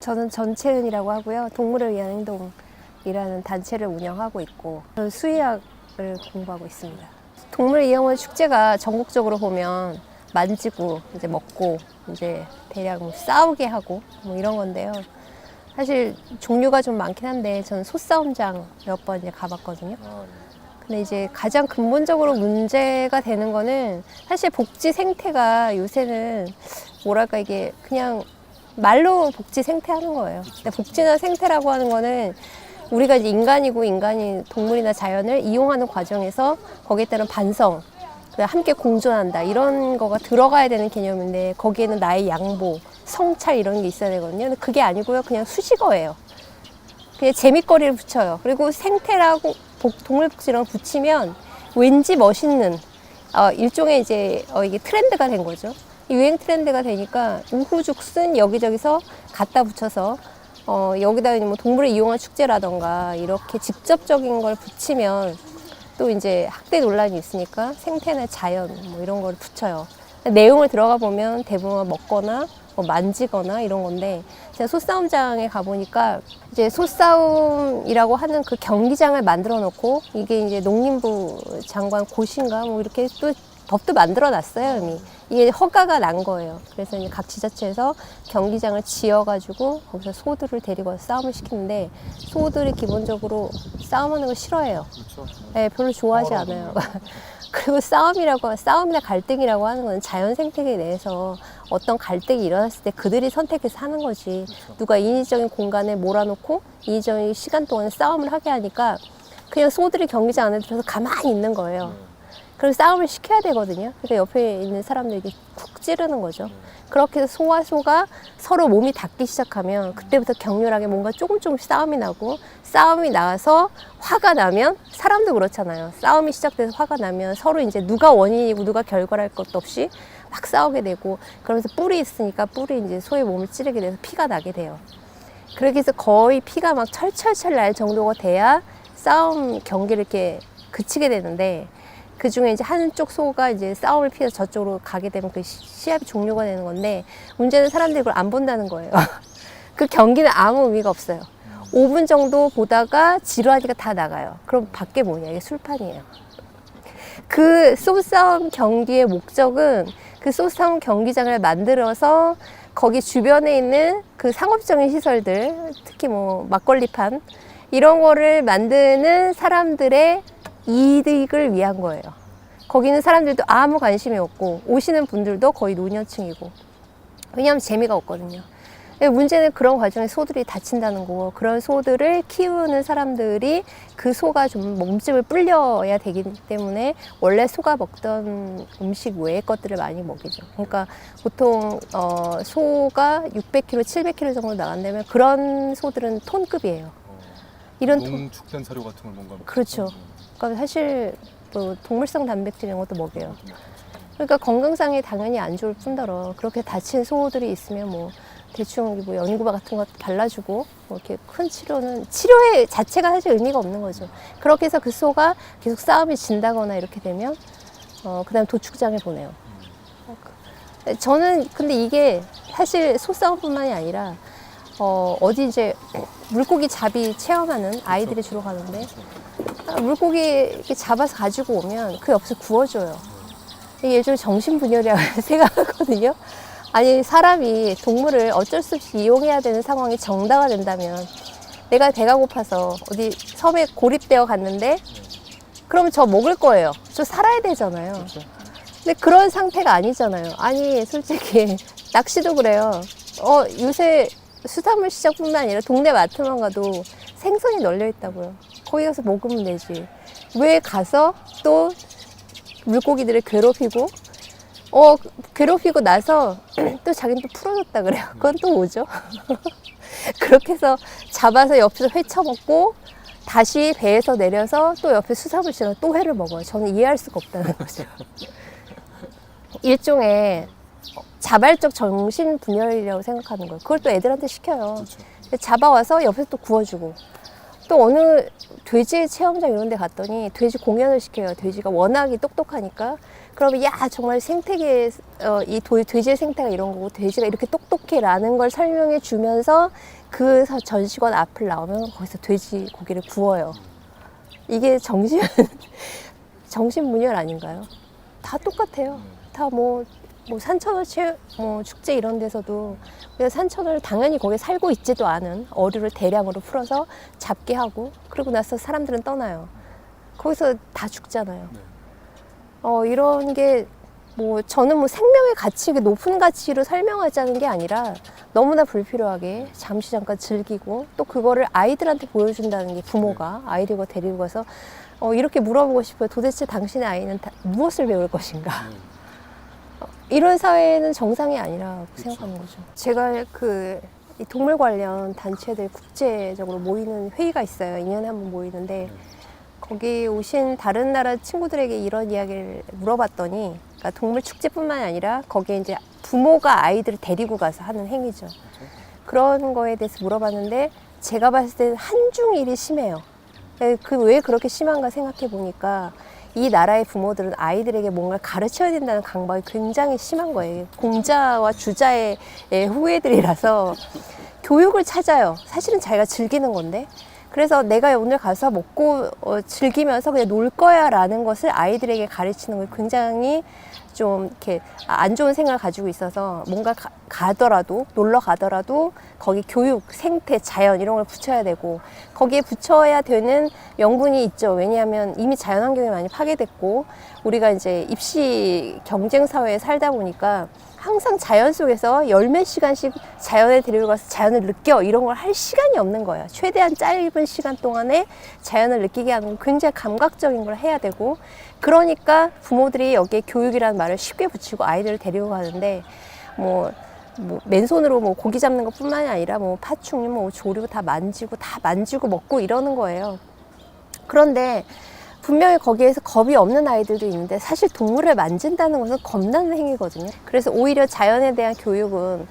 저는 전채은이라고 하고요. 동물을 위한 행동이라는 단체를 운영하고 있고 저는 수의학을 공부하고 있습니다. 동물 이용원 축제가 전국적으로 보면 만지고 이제 먹고 이제 대략 뭐 싸우게 하고 뭐 이런 건데요. 사실 종류가 좀 많긴 한데 저는 소싸움장 몇 번 이제 가봤거든요. 근데 이제 가장 근본적으로 문제가 되는 거는 사실 복지 생태가 요새는 뭐랄까 이게 그냥 말로 복지 생태 하는 거예요. 근데 복지나 생태라고 하는 거는 우리가 이제 인간이고 인간이 동물이나 자연을 이용하는 과정에서 거기에 따른 반성, 함께 공존한다 이런 거가 들어가야 되는 개념인데 거기에는 나의 양보, 성찰 이런 게 있어야 되거든요. 근데 그게 아니고요. 그냥 수식어예요. 그냥 재밌거리를 붙여요. 그리고 생태라고 동물복지랑 붙이면 왠지 멋있는 일종의 이제 이게 트렌드가 된 거죠. 유행 트렌드가 되니까 우후죽순 여기저기서 갖다 붙여서 여기다 뭐 동물을 이용한 축제라던가 이렇게 직접적인 걸 붙이면 또 이제 학대 논란이 있으니까 생태나 자연 뭐 이런 걸 붙여요. 내용을 들어가 보면 대부분 먹거나 뭐 만지거나 이런 건데 제가 소싸움장에 가보니까 이제 소싸움이라고 하는 그 경기장을 만들어 놓고 이게 이제 농림부 장관 고시인가 뭐 이렇게 또 법도 만들어 놨어요 이미. 이게 허가가 난 거예요. 그래서 이제 각 지자체에서 경기장을 지어가지고 거기서 소들을 데리고 와서 싸움을 시키는데 소들이 기본적으로 싸움하는 걸 싫어해요. 그렇죠. 네, 별로 좋아하지 않아요. 그리고 싸움이나 갈등이라고 하는 건 자연 생태계 내에서 어떤 갈등이 일어났을 때 그들이 선택해서 하는 거지. 그렇죠. 누가 인위적인 공간에 몰아놓고 인위적인 시간 동안 싸움을 하게 하니까 그냥 소들이 경기장 안에 들어서 가만히 있는 거예요. 그래서 싸움을 시켜야 되거든요. 그래서 옆에 있는 사람들이 쿡 찌르는 거죠. 그렇게 해서 소와 소가 서로 몸이 닿기 시작하면 그때부터 격렬하게 뭔가 조금씩 싸움이 나고 싸움이 나서 화가 나면 사람도 그렇잖아요. 싸움이 시작돼서 화가 나면 서로 이제 누가 원인이고 누가 결과를 할 것도 없이 막 싸우게 되고 그러면서 뿔이 있으니까 뿔이 이제 소의 몸을 찌르게 돼서 피가 나게 돼요. 그렇게 해서 거의 피가 막 철철철 날 정도가 돼야 싸움 경기를 이렇게 그치게 되는데 그 중에 이제 한쪽 소가 이제 싸움을 피해서 저쪽으로 가게 되면 그 시합이 종료가 되는 건데 문제는 사람들이 그걸 안 본다는 거예요. 그 경기는 아무 의미가 없어요. 5분 정도 보다가 지루하니까 다 나가요. 그럼 밖에 뭐냐? 이게 술판이에요. 그 소싸움 경기의 목적은 그 소싸움 경기장을 만들어서 거기 주변에 있는 그 상업적인 시설들, 특히 뭐 막걸리판 이런 거를 만드는 사람들의 이득을 위한 거예요. 거기는 사람들도 아무 관심이 없고 오시는 분들도 거의 노년층이고 왜냐하면 재미가 없거든요. 문제는 그런 과정에 소들이 다친다는 거고 그런 소들을 키우는 사람들이 그 소가 좀 몸집을 불려야 되기 때문에 원래 소가 먹던 음식 외의 것들을 많이 먹이죠. 그러니까 보통 소가 600kg, 700kg 정도 나간다면 그런 소들은 톤급이에요. 이런 농축된 사료 같은 걸 뭔가 그렇죠. 그러니까 사실 뭐 동물성 단백질 이런 것도 먹여요. 그러니까 건강상에 당연히 안 좋을 뿐더러 그렇게 다친 소들이 있으면 뭐 대충 뭐 연고바 같은 거 발라주고 뭐 이렇게 큰 치료의 자체가 사실 의미가 없는 거죠. 그렇게 해서 그 소가 계속 싸움이 진다거나 이렇게 되면 그다음 도축장에 보내요. 저는 근데 이게 사실 소싸움뿐만이 아니라 어디 이제 물고기 잡이 체험하는 아이들이 주로 가는데 물고기 이렇게 잡아서 가지고 오면 그 옆에서 구워줘요. 이게 좀 정신분열이라고 생각하거든요. 아니 사람이 동물을 어쩔 수 없이 이용해야 되는 상황이 정당화 된다면 내가 배가 고파서 어디 섬에 고립되어 갔는데 그러면 저 먹을 거예요. 저 살아야 되잖아요. 그렇죠. 근데 그런 상태가 아니잖아요. 아니 솔직히 낚시도 그래요. 요새 수산물 시장뿐만 아니라 동네 마트만 가도 생선이 널려 있다고요. 거기 가서 먹으면 되지. 왜 가서 또 물고기들을 괴롭히고 괴롭히고 나서 또 자기는 또 풀어줬다 그래요. 그건 또 뭐죠? 그렇게 해서 잡아서 옆에서 회 처먹고 다시 배에서 내려서 또 옆에 수산물 시장에 또 회를 먹어요. 저는 이해할 수가 없다는 거죠. 일종의 자발적 정신분열이라고 생각하는 거예요. 그걸 또 애들한테 시켜요. 그렇죠. 잡아와서 옆에서 또 구워주고 또 어느 돼지 체험장 이런 데 갔더니 돼지 공연을 시켜요. 돼지가 워낙에 똑똑하니까 그러면 야 정말 생태계 이 돼지의 생태가 이런 거고 돼지가 이렇게 똑똑해라는 걸 설명해 주면서 그 전시관 앞을 나오면 거기서 돼지 고기를 구워요. 이게 정신분열 아닌가요? 다 똑같아요. 다 뭐 산천어 축제 이런 데서도 산천어를 당연히 거기에 살고 있지도 않은 어류를 대량으로 풀어서 잡게 하고 그러고 나서 사람들은 떠나요. 거기서 다 죽잖아요. 이런 게 저는 생명의 가치, 높은 가치로 설명하자는 게 아니라 너무나 불필요하게 잠시 잠깐 즐기고 또 그거를 아이들한테 보여준다는 게 부모가 아이들과 데리고 가서 이렇게 물어보고 싶어요. 도대체 당신의 아이는 무엇을 배울 것인가? 이런 사회는 정상이 아니라고 생각하는 거죠. 제가 이 동물 관련 단체들 국제적으로 모이는 회의가 있어요. 2년에 한 번 모이는데 거기 오신 다른 나라 친구들에게 이런 이야기를 물어봤더니 그러니까 동물 축제뿐만 아니라 거기에 이제 부모가 아이들을 데리고 가서 하는 행위죠. 그런 거에 대해서 물어봤는데 제가 봤을 때는 한중일이 심해요. 왜 그렇게 심한가 생각해 보니까 이 나라의 부모들은 아이들에게 뭔가를 가르쳐야 된다는 강박이 굉장히 심한 거예요. 공자와 주자의 후예들이라서 교육을 찾아요. 사실은 자기가 즐기는 건데. 그래서 내가 오늘 가서 먹고 즐기면서 그냥 놀 거야 라는 것을 아이들에게 가르치는 걸 굉장히 좀 이렇게 안 좋은 생각을 가지고 있어서 뭔가 가더라도 놀러 가더라도 거기 교육, 생태, 자연 이런 걸 붙여야 되고 거기에 붙여야 되는 명분이 있죠. 왜냐하면 이미 자연환경이 많이 파괴됐고 우리가 이제 입시 경쟁 사회에 살다 보니까 항상 자연 속에서 열몇 시간씩 자연에 데리고 가서 자연을 느껴 이런 걸 할 시간이 없는 거예요. 최대한 짧은 시간 동안에 자연을 느끼게 하는 건 굉장히 감각적인 걸 해야 되고 그러니까 부모들이 여기에 교육이라는 말을 쉽게 붙이고 아이들을 데리고 가는데 맨손으로 고기 잡는 것 뿐만이 아니라 파충류 조류 다 만지고 먹고 이러는 거예요. 그런데 분명히 거기에서 겁이 없는 아이들도 있는데 사실 동물을 만진다는 것은 겁나는 행위거든요. 그래서 오히려 자연에 대한 교육은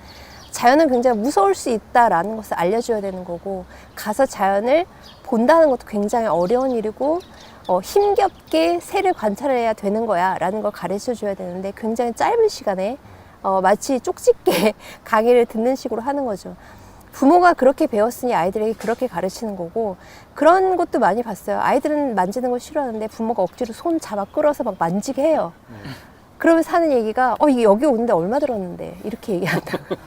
자연은 굉장히 무서울 수 있다라는 것을 알려줘야 되는 거고 가서 자연을 본다는 것도 굉장히 어려운 일이고 힘겹게 새를 관찰해야 되는 거야 라는 걸 가르쳐 줘야 되는데 굉장히 짧은 시간에 마치 쪽집게 강의를 듣는 식으로 하는 거죠. 부모가 그렇게 배웠으니 아이들에게 그렇게 가르치는 거고 그런 것도 많이 봤어요. 아이들은 만지는 걸 싫어하는데 부모가 억지로 손 잡아 끌어서 막 만지게 해요. 그러면서 하는 얘기가 이게 여기 오는데 얼마 들었는데 이렇게 얘기한다고요.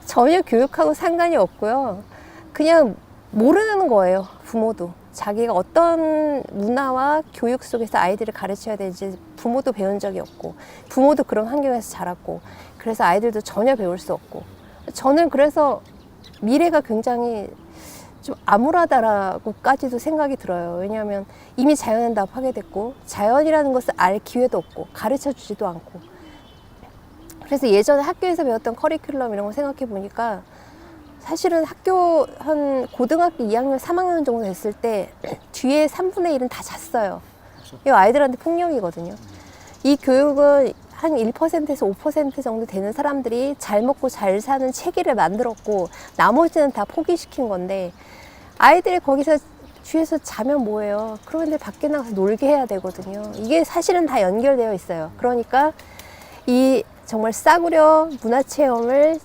전혀 교육하고 상관이 없고요. 그냥 모르는 거예요. 부모도. 자기가 어떤 문화와 교육 속에서 아이들을 가르쳐야 되는지 부모도 배운 적이 없고 부모도 그런 환경에서 자랐고 그래서 아이들도 전혀 배울 수 없고 저는 그래서 미래가 굉장히 좀 암울하다라고까지도 생각이 들어요. 왜냐하면 이미 자연은 다 파괴됐고 자연이라는 것을 알 기회도 없고 가르쳐 주지도 않고 그래서 예전에 학교에서 배웠던 커리큘럼 이런 거 생각해 보니까 사실은 학교 한 고등학교 2학년, 3학년 정도 됐을 때 뒤에 3분의 1은 다 잤어요. 이거 아이들한테 폭력이거든요. 이 교육은 한 1%에서 5% 정도 되는 사람들이 잘 먹고 잘 사는 체계를 만들었고 나머지는 다 포기시킨 건데 아이들이 거기서 뒤에서 자면 뭐예요? 그런데 밖에 나가서 놀게 해야 되거든요. 이게 사실은 다 연결되어 있어요. 그러니까 이 정말 싸구려 문화체험을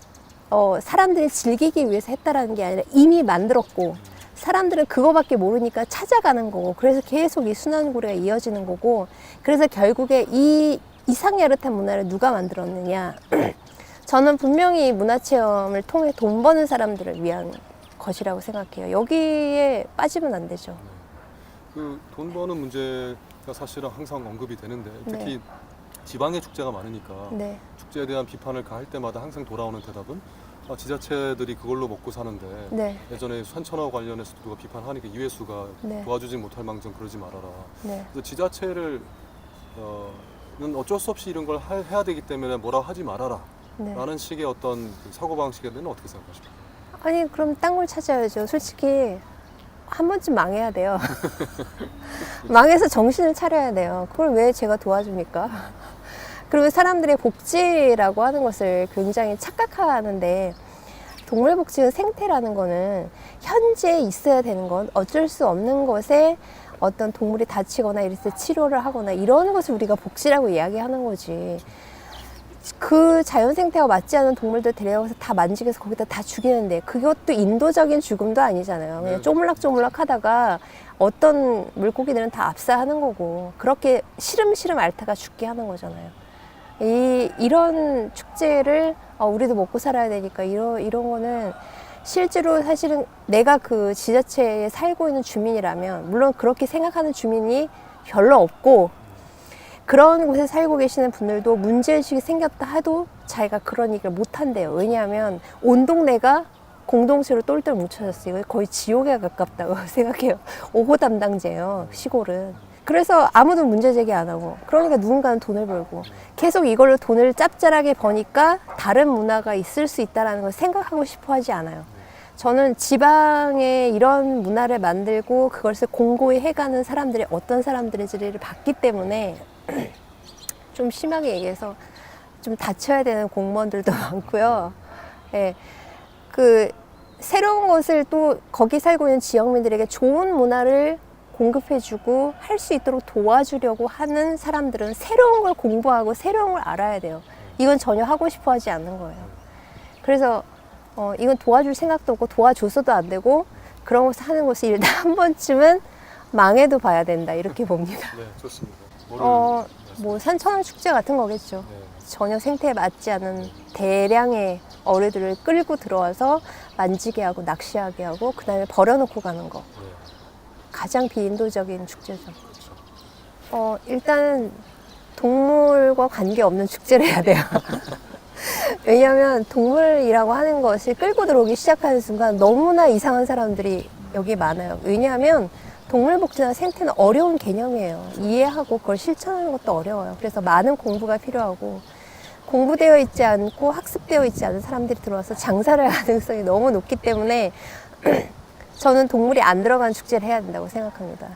사람들이 즐기기 위해서 했다라는 게 아니라 이미 만들었고 사람들은 그거밖에 모르니까 찾아가는 거고 그래서 계속 이 순환고리가 이어지는 거고 그래서 결국에 이 이상야릇한 문화를 누가 만들었느냐 저는 분명히 문화체험을 통해 돈 버는 사람들을 위한 것이라고 생각해요. 여기에 빠지면 안 되죠. 그 돈 버는 문제가 사실은 항상 언급이 되는데 특히 네. 지방의 축제가 많으니까 네. 축제에 대한 비판을 가할 때마다 항상 돌아오는 대답은 지자체들이 그걸로 먹고 사는데 네. 예전에 산천어 관련해서 누가 비판하니까 이회수가 네. 도와주지 못할 망정 그러지 말아라. 네. 그래서 지자체를 는 어쩔 수 없이 이런 걸 해야 되기 때문에 뭐라 하지 말아라 네. 라는 식의 어떤 사고방식에 대해서는 어떻게 생각하십니까? 아니 그럼 딴 걸 찾아야죠. 솔직히 한 번쯤 망해야 돼요. 망해서 정신을 차려야 돼요. 그걸 왜 제가 도와줍니까? 그리고 사람들의 복지라고 하는 것을 굉장히 착각하는데 동물복지의 생태라는 거는 현재 있어야 되는 건 어쩔 수 없는 것에 어떤 동물이 다치거나 이랬을 때 치료를 하거나 이런 것을 우리가 복지라고 이야기하는 거지. 그 자연 생태와 맞지 않은 동물들 데려가서 다 만지게 해서 거기다 다 죽이는데 그것도 인도적인 죽음도 아니잖아요. 그냥 쪼물락쪼물락 하다가 어떤 물고기들은 다 압사하는 거고 그렇게 시름시름 앓다가 죽게 하는 거잖아요. 이런 축제를 우리도 먹고 살아야 되니까 이런 거는 실제로 사실은 내가 그 지자체에 살고 있는 주민이라면 물론 그렇게 생각하는 주민이 별로 없고 그런 곳에 살고 계시는 분들도 문제의식이 생겼다 해도 자기가 그런 얘기를 못 한대요. 왜냐하면 온 동네가 공동체로 똘똘 뭉쳐졌어요. 거의 지옥에 가깝다고 생각해요. 5호 담당제예요, 시골은. 그래서 아무도 문제 제기 안 하고 그러니까 누군가는 돈을 벌고 계속 이걸로 돈을 짭짤하게 버니까 다른 문화가 있을 수 있다는 걸 생각하고 싶어 하지 않아요. 저는 지방에 이런 문화를 만들고 그것을 공고히 해가는 사람들이 어떤 사람들인지를 봤기 때문에 좀 심하게 얘기해서 좀 다쳐야 되는 공무원들도 많고요. 예, 그 새로운 것을 또 거기 살고 있는 지역민들에게 좋은 문화를 공급해주고 할 수 있도록 도와주려고 하는 사람들은 새로운 걸 공부하고 새로운 걸 알아야 돼요. 이건 전혀 하고 싶어 하지 않는 거예요. 그래서 이건 도와줄 생각도 없고 도와줘서도 안 되고 그런 것을 하는 것이 일단 한 번쯤은 망해도 봐야 된다 이렇게 봅니다. 네, 좋습니다. 뭐 산천어 축제 같은 거겠죠. 네. 전혀 생태에 맞지 않은 대량의 어류들을 끌고 들어와서 만지게 하고 낚시하게 하고 그 다음에 버려놓고 가는 거. 네. 가장 비인도적인 축제죠. 그렇죠. 일단은 동물과 관계없는 축제를 해야 돼요. 왜냐하면 동물이라고 하는 것이 끌고 들어오기 시작하는 순간 너무나 이상한 사람들이 여기 많아요. 왜냐하면 동물복지나 생태는 어려운 개념이에요. 이해하고 그걸 실천하는 것도 어려워요. 그래서 많은 공부가 필요하고 공부되어 있지 않고 학습되어 있지 않은 사람들이 들어와서 장사를 할 가능성이 너무 높기 때문에 저는 동물이 안 들어간 축제를 해야 된다고 생각합니다.